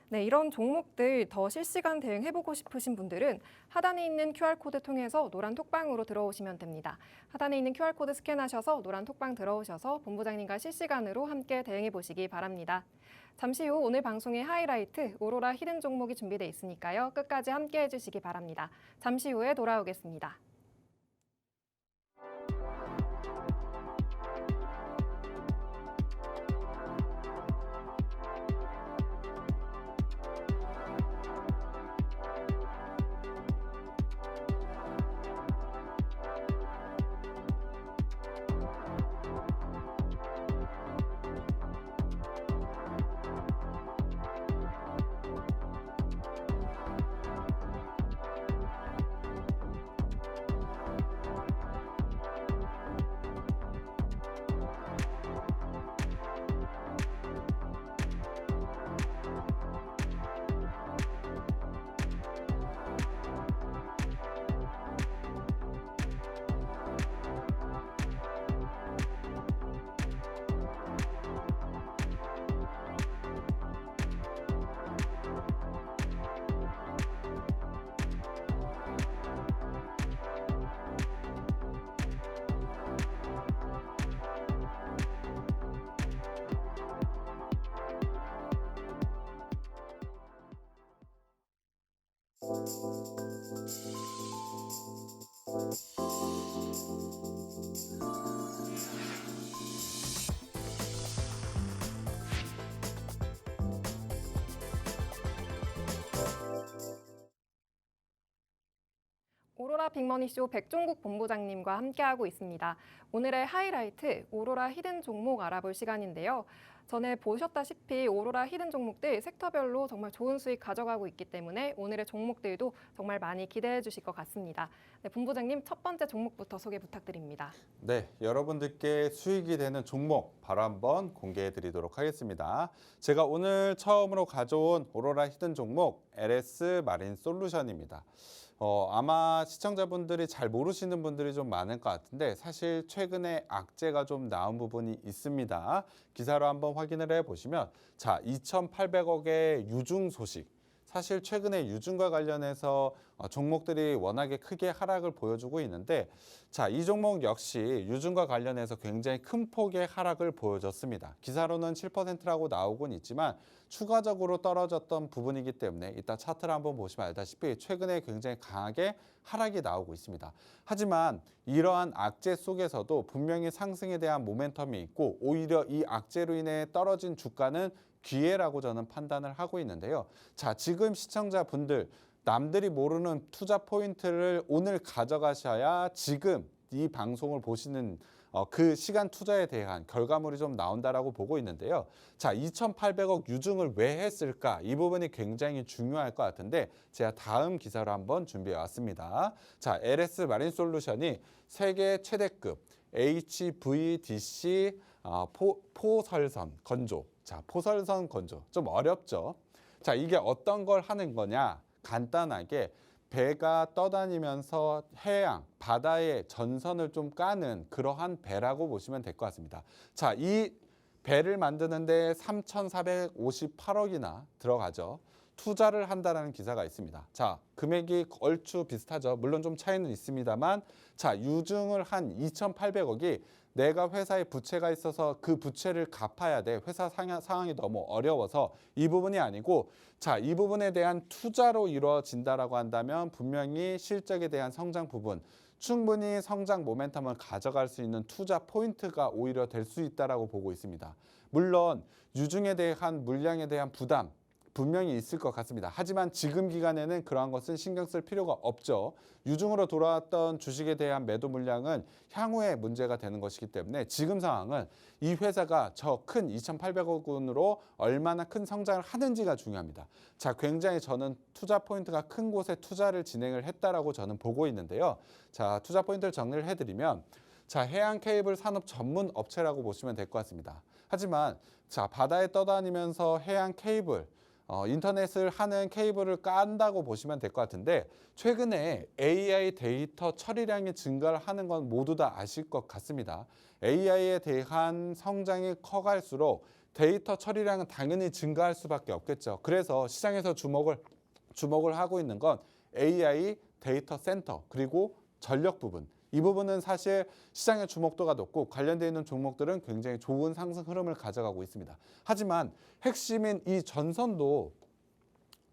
네, 이런 종목들 더 실시간 대응해보고 싶으신 분들은 하단에 있는 QR코드 통해서 노란톡방으로 들어오시면 됩니다. 하단에 있는 QR코드 스캔하셔서 노란톡방 들어오셔서 본부장님과 실시간으로 함께 대응해보시기 바랍니다. 잠시 후 오늘 방송의 하이라이트 오로라 히든 종목이 준비되어 있으니까요. 끝까지 함께 해주시기 바랍니다. 잠시 후에 돌아오겠습니다. 오로라 빅머니쇼 백종국 본부장님과 함께하고 있습니다. 오늘의 하이라이트 오로라 히든 종목 알아볼 시간인데요. 전에 보셨다시피 오로라 히든 종목들 섹터별로 정말 좋은 수익 가져가고 있기 때문에 오늘의 종목들도 정말 많이 기대해 주실 것 같습니다. 네, 본부장님 첫 번째 종목부터 소개 부탁드립니다. 네, 여러분들께 수익이 되는 종목 바로 한번 공개해 드리도록 하겠습니다. 제가 오늘 처음으로 가져온 오로라 히든 종목 LS 마린 솔루션입니다. 아마 시청자분들이 잘 모르시는 분들이 좀 많을 것 같은데 사실 최근에 악재가 좀 나온 부분이 있습니다. 기사로 한번 확인을 해보시면 자, 2,800억의 유증 소식. 사실 최근에 유증과 관련해서 종목들이 워낙에 크게 하락을 보여주고 있는데 자, 이 종목 역시 유증과 관련해서 굉장히 큰 폭의 하락을 보여줬습니다. 기사로는 7%라고 나오곤 있지만 추가적으로 떨어졌던 부분이기 때문에 이따 차트를 한번 보시면 알다시피 최근에 굉장히 강하게 하락이 나오고 있습니다. 하지만 이러한 악재 속에서도 분명히 상승에 대한 모멘텀이 있고 오히려 이 악재로 인해 떨어진 주가는 기회라고 저는 판단을 하고 있는데요. 자, 지금 시청자분들 남들이 모르는 투자 포인트를 오늘 가져가셔야 지금 이 방송을 보시는 그 시간 투자에 대한 결과물이 좀 나온다라고 보고 있는데요. 자, 2,800억 유증을 왜 했을까? 이 부분이 굉장히 중요할 것 같은데 제가 다음 기사로 한번 준비해 왔습니다. 자, LS 마린 솔루션이 세계 최대급 HVDC 포설선 건조. 자, 포설선 건조. 좀 어렵죠. 자, 이게 어떤 걸 하는 거냐? 간단하게 배가 떠다니면서 해양, 바다의 전선을 좀 까는 그러한 배라고 보시면 될 것 같습니다. 자, 이 배를 만드는데 3,458억이나 들어가죠. 투자를 한다는 기사가 있습니다. 자, 금액이 얼추 비슷하죠. 물론 좀 차이는 있습니다만, 자, 유증을 한 2,800억이 내가 회사에 부채가 있어서 그 부채를 갚아야 돼. 회사 상황이 너무 어려워서 이 부분이 아니고, 자, 이 부분에 대한 투자로 이루어진다라고 한다면 분명히 실적에 대한 성장 부분, 충분히 성장 모멘텀을 가져갈 수 있는 투자 포인트가 오히려 될 수 있다라고 보고 있습니다. 물론 유증에 대한 물량에 대한 부담 분명히 있을 것 같습니다. 하지만 지금 기간에는 그러한 것은 신경 쓸 필요가 없죠. 유증으로 돌아왔던 주식에 대한 매도 물량은 향후에 문제가 되는 것이기 때문에 지금 상황은 이 회사가 저 큰 2,800억 원으로 얼마나 큰 성장을 하는지가 중요합니다. 자, 굉장히 저는 투자 포인트가 큰 곳에 투자를 진행을 했다라고 저는 보고 있는데요. 자, 투자 포인트를 정리를 해드리면, 자, 해양 케이블 산업 전문 업체라고 보시면 될 것 같습니다. 하지만 자, 바다에 떠다니면서 해양 케이블 인터넷을 하는 케이블을 깐다고 보시면 될 것 같은데, 최근에 AI 데이터 처리량이 증가를 하는 건 모두 다 아실 것 같습니다. AI에 대한 성장이 커갈수록 데이터 처리량은 당연히 증가할 수밖에 없겠죠. 그래서 시장에서 주목을 하고 있는 건 AI 데이터 센터 그리고 전력 부분. 이 부분은 사실 시장의 주목도가 높고 관련되어 있는 종목들은 굉장히 좋은 상승 흐름을 가져가고 있습니다. 하지만 핵심인 이 전선도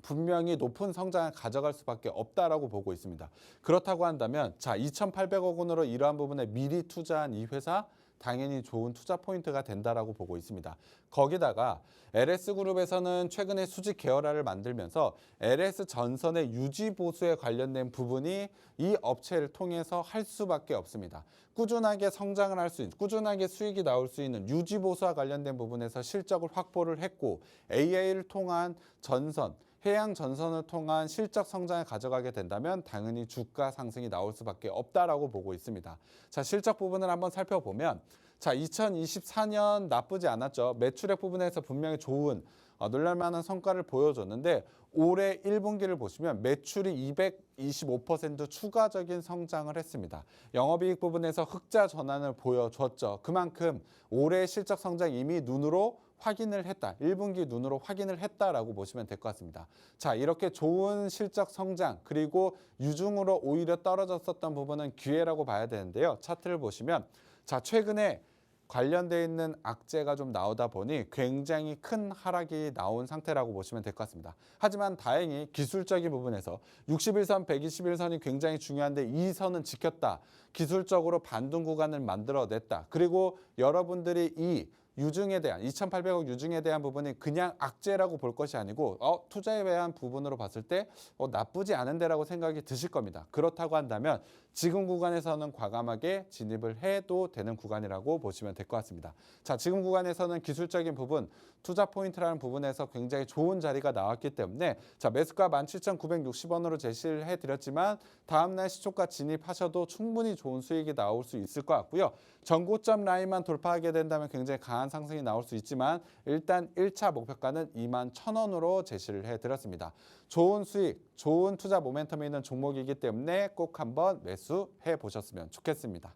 분명히 높은 성장을 가져갈 수밖에 없다라고 보고 있습니다. 그렇다고 한다면, 자, 2,800억 원으로 이러한 부분에 미리 투자한 이 회사 당연히 좋은 투자 포인트가 된다라고 보고 있습니다. 거기다가 LS그룹에서는 최근에 수직 계열화를 만들면서 LS 전선의 유지 보수에 관련된 부분이 이 업체를 통해서 할 수밖에 없습니다. 꾸준하게 성장을 할 수 있는, 꾸준하게 수익이 나올 수 있는 유지 보수와 관련된 부분에서 실적을 확보를 했고, AI를 통한 전선, 해양 전선을 통한 실적 성장을 가져가게 된다면 당연히 주가 상승이 나올 수밖에 없다라고 보고 있습니다. 자, 실적 부분을 한번 살펴보면, 자, 2024년 나쁘지 않았죠. 매출액 부분에서 분명히 좋은 놀랄만한 성과를 보여줬는데, 올해 1분기를 보시면 매출이 225% 추가적인 성장을 했습니다. 영업이익 부분에서 흑자 전환을 보여줬죠. 그만큼 올해 실적 성장 이미 눈으로 확인을 했다. 1분기 눈으로 확인을 했다라고 보시면 될 것 같습니다. 자, 이렇게 좋은 실적 성장 그리고 유증으로 오히려 떨어졌었던 부분은 기회라고 봐야 되는데요. 차트를 보시면, 자, 최근에 관련되어 있는 악재가 좀 나오다 보니 굉장히 큰 하락이 나온 상태라고 보시면 될 것 같습니다. 하지만 다행히 기술적인 부분에서 61선, 121선이 굉장히 중요한데 이 선은 지켰다. 기술적으로 반등 구간을 만들어냈다. 그리고 여러분들이 이 유증에 대한 2,800억 유증에 대한 부분이 그냥 악재라고 볼 것이 아니고 투자에 대한 부분으로 봤을 때 나쁘지 않은데라고 생각이 드실 겁니다. 그렇다고 한다면 지금 구간에서는 과감하게 진입을 해도 되는 구간이라고 보시면 될 것 같습니다. 자, 지금 구간에서는 기술적인 부분, 투자 포인트라는 부분에서 굉장히 좋은 자리가 나왔기 때문에, 자, 매수가 17,960원으로 제시를 해드렸지만 다음날 시초가 진입하셔도 충분히 좋은 수익이 나올 수 있을 것 같고요. 전고점 라인만 돌파하게 된다면 굉장히 강한 상승이 나올 수 있지만 일단 1차 목표가는 21,000원으로 제시를 해드렸습니다. 좋은 수익, 좋은 투자 모멘텀이 있는 종목이기 때문에 꼭 한번 매수해 보셨으면 좋겠습니다.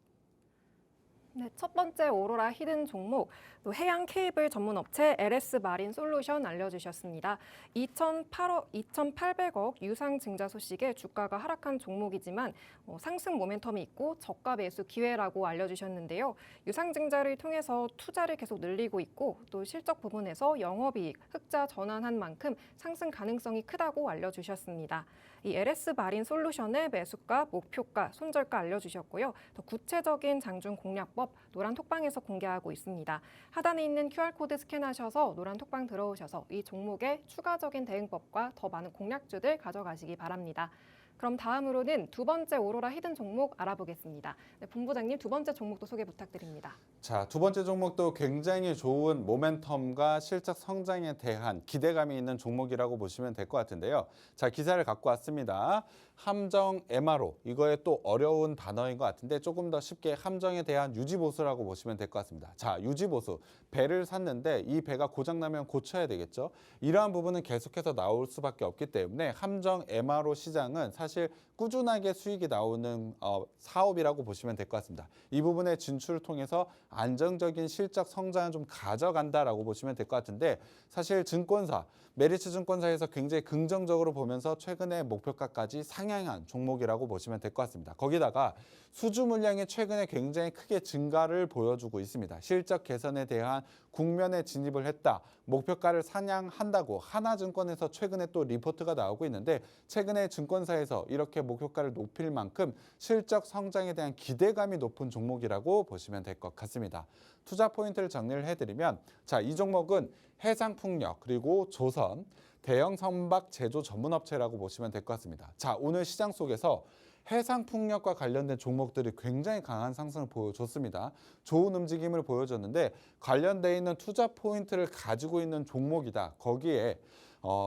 네, 첫 번째 오로라 히든 종목, 또 해양 케이블 전문 업체 LS 마린 솔루션 알려주셨습니다. 2,800억 유상 증자 소식에 주가가 하락한 종목이지만 상승 모멘텀이 있고 저가 매수 기회라고 알려주셨는데요. 유상 증자를 통해서 투자를 계속 늘리고 있고 또 실적 부분에서 영업이익, 흑자 전환한 만큼 상승 가능성이 크다고 알려주셨습니다. 이 LS 마린 솔루션의 매수가, 목표가, 손절가 알려주셨고요. 더 구체적인 장중 공략법 노란 톡방에서 공개하고 있습니다. 하단에 있는 QR코드 스캔하셔서 노란 톡방 들어오셔서 이 종목의 추가적인 대응법과 더 많은 공략주들 가져가시기 바랍니다. 그럼 다음으로는 두 번째 오로라 히든 종목 알아보겠습니다. 네, 본부장님 두 번째 종목도 소개 부탁드립니다. 자, 두 번째 종목도 굉장히 좋은 모멘텀과 실적 성장에 대한 기대감이 있는 종목이라고 보시면 될 것 같은데요. 자, 기사를 갖고 왔습니다. 함정 MRO, 이거에 또 어려운 단어인 것 같은데 조금 더 쉽게 함정에 대한 유지보수라고 보시면 될 것 같습니다. 자, 유지보수, 배를 샀는데 이 배가 고장나면 고쳐야 되겠죠. 이러한 부분은 계속해서 나올 수밖에 없기 때문에 함정 MRO 시장은 사실 꾸준하게 수익이 나오는 사업이라고 보시면 될 것 같습니다. 이 부분의 진출을 통해서 안정적인 실적 성장을 좀 가져간다라고 보시면 될 것 같은데 사실 증권사, 메리츠 증권사에서 굉장히 긍정적으로 보면서 최근에 목표가까지 상향한 종목이라고 보시면 될 것 같습니다. 거기다가 수주 물량이 최근에 굉장히 크게 증가를 보여주고 있습니다. 실적 개선에 대한 국면에 진입을 했다. 목표가를 상향한다고 하나증권에서 최근에 또 리포트가 나오고 있는데 최근에 증권사에서 이렇게 목표가를 높일 만큼 실적 성장에 대한 기대감이 높은 종목이라고 보시면 될 것 같습니다. 투자 포인트를 정리를 해드리면 자, 이 종목은 해상풍력 그리고 조선, 대형 선박 제조 전문업체라고 보시면 될 것 같습니다. 자, 오늘 시장 속에서 해상풍력과 관련된 종목들이 굉장히 강한 상승을 보여줬습니다. 좋은 움직임을 보여줬는데 관련돼 있는 투자 포인트를 가지고 있는 종목이다. 거기에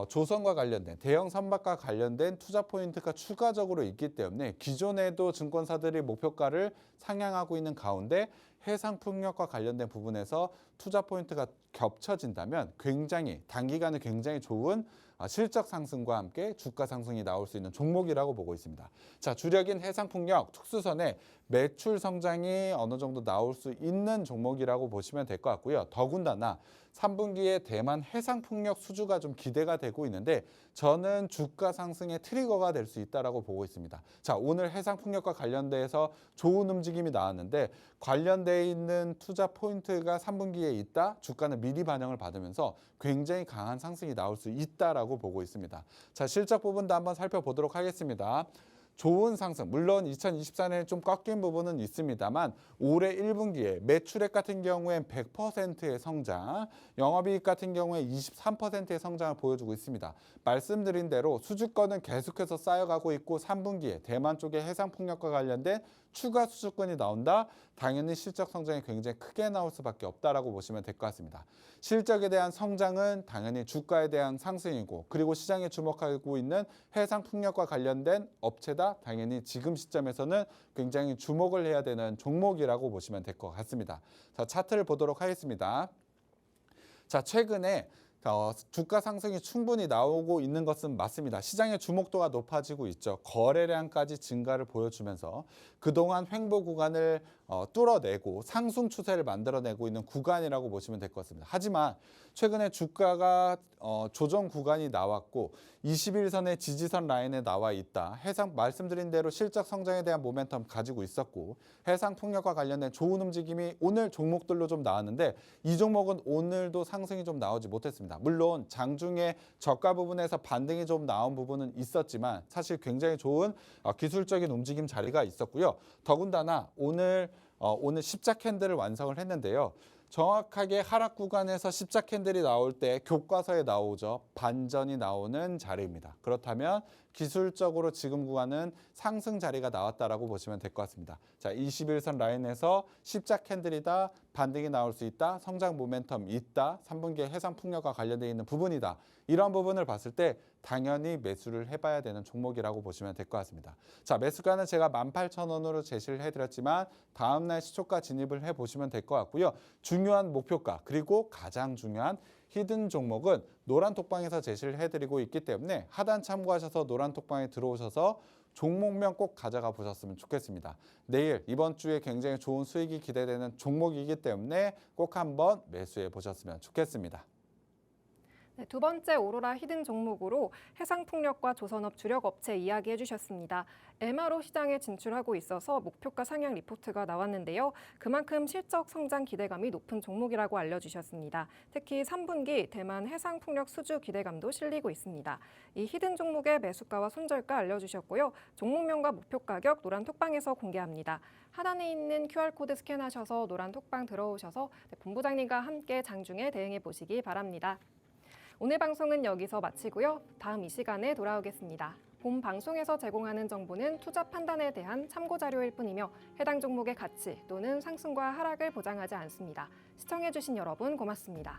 조선과 관련된 대형 선박과 관련된 투자 포인트가 추가적으로 있기 때문에 기존에도 증권사들이 목표가를 상향하고 있는 가운데 해상풍력과 관련된 부분에서 투자 포인트가 겹쳐진다면 굉장히 단기간에 굉장히 좋은 실적 상승과 함께 주가 상승이 나올 수 있는 종목이라고 보고 있습니다. 자, 주력인 해상풍력 특수선의 매출 성장이 어느 정도 나올 수 있는 종목이라고 보시면 될 것 같고요. 더군다나 3분기에 대만 해상풍력 수주가 좀 기대가 되고 있는데 저는 주가 상승의 트리거가 될 수 있다라고 보고 있습니다. 자, 오늘 해상풍력과 관련돼서 좋은 움직임이 나왔는데 관련돼 있는 투자 포인트가 3분기에 있다. 주가는 미리 반영을 받으면서 굉장히 강한 상승이 나올 수 있다라고 보고 있습니다. 자, 실적 부분도 한번 살펴보도록 하겠습니다. 좋은 상승, 물론 2024년에 좀 꺾인 부분은 있습니다만 올해 1분기에 매출액 같은 경우엔 100%의 성장, 영업이익 같은 경우에 23%의 성장을 보여주고 있습니다. 말씀드린 대로 수주권은 계속해서 쌓여가고 있고 3분기에 대만 쪽의 해상풍력과 관련된 추가 수주권이 나온다. 당연히 실적 성장이 굉장히 크게 나올 수밖에 없다라고 보시면 될 것 같습니다. 실적에 대한 성장은 당연히 주가에 대한 상승이고 그리고 시장에 주목하고 있는 해상풍력과 관련된 업체다. 당연히 지금 시점에서는 굉장히 주목을 해야 되는 종목이라고 보시면 될 것 같습니다. 자, 차트를 보도록 하겠습니다. 자, 최근에 주가 상승이 충분히 나오고 있는 것은 맞습니다. 시장의 주목도가 높아지고 있죠. 거래량까지 증가를 보여주면서 그동안 횡보 구간을 뚫어내고 상승 추세를 만들어내고 있는 구간이라고 보시면 될 것 같습니다. 하지만 최근에 주가가 조정 구간이 나왔고 21선의 지지선 라인에 나와 있다. 해상 말씀드린 대로 실적 성장에 대한 모멘텀 가지고 있었고 해상 풍력과 관련된 좋은 움직임이 오늘 종목들로 좀 나왔는데 이 종목은 오늘도 상승이 좀 나오지 못했습니다. 물론 장중에 저가 부분에서 반등이 좀 나온 부분은 있었지만 사실 굉장히 좋은 기술적인 움직임 자리가 있었고요. 더군다나 오늘 십자 캔들을 완성을 했는데요. 정확하게 하락 구간에서 십자 캔들이 나올 때 교과서에 나오죠. 반전이 나오는 자리입니다. 그렇다면 기술적으로 지금 구간은 상승 자리가 나왔다라고 보시면 될 것 같습니다. 자, 21선 라인에서 십자 캔들이다. 반등이 나올 수 있다. 성장 모멘텀 있다. 3분기에 해상 풍력과 관련되어 있는 부분이다. 이런 부분을 봤을 때 당연히 매수를 해봐야 되는 종목이라고 보시면 될 것 같습니다. 자, 매수가는 제가 18,000원으로 제시를 해드렸지만 다음날 시초가 진입을 해보시면 될 것 같고요. 중요한 목표가 그리고 가장 중요한 히든 종목은 노란 톡방에서 제시를 해드리고 있기 때문에 하단 참고하셔서 노란 톡방에 들어오셔서 종목명 꼭 가져가 보셨으면 좋겠습니다. 내일 이번 주에 굉장히 좋은 수익이 기대되는 종목이기 때문에 꼭 한번 매수해 보셨으면 좋겠습니다. 네, 두 번째 오로라 히든 종목으로 해상풍력과 조선업 주력 업체 이야기해 주셨습니다. MRO 시장에 진출하고 있어서 목표가 상향 리포트가 나왔는데요. 그만큼 실적 성장 기대감이 높은 종목이라고 알려주셨습니다. 특히 3분기 대만 해상풍력 수주 기대감도 실리고 있습니다. 이 히든 종목의 매수가와 손절가 알려주셨고요. 종목명과 목표 가격 노란 톡방에서 공개합니다. 하단에 있는 QR코드 스캔하셔서 노란 톡방 들어오셔서 본부장님과 함께 장중에 대응해 보시기 바랍니다. 오늘 방송은 여기서 마치고요. 다음 이 시간에 돌아오겠습니다. 본 방송에서 제공하는 정보는 투자 판단에 대한 참고 자료일 뿐이며 해당 종목의 가치 또는 상승과 하락을 보장하지 않습니다. 시청해주신 여러분 고맙습니다.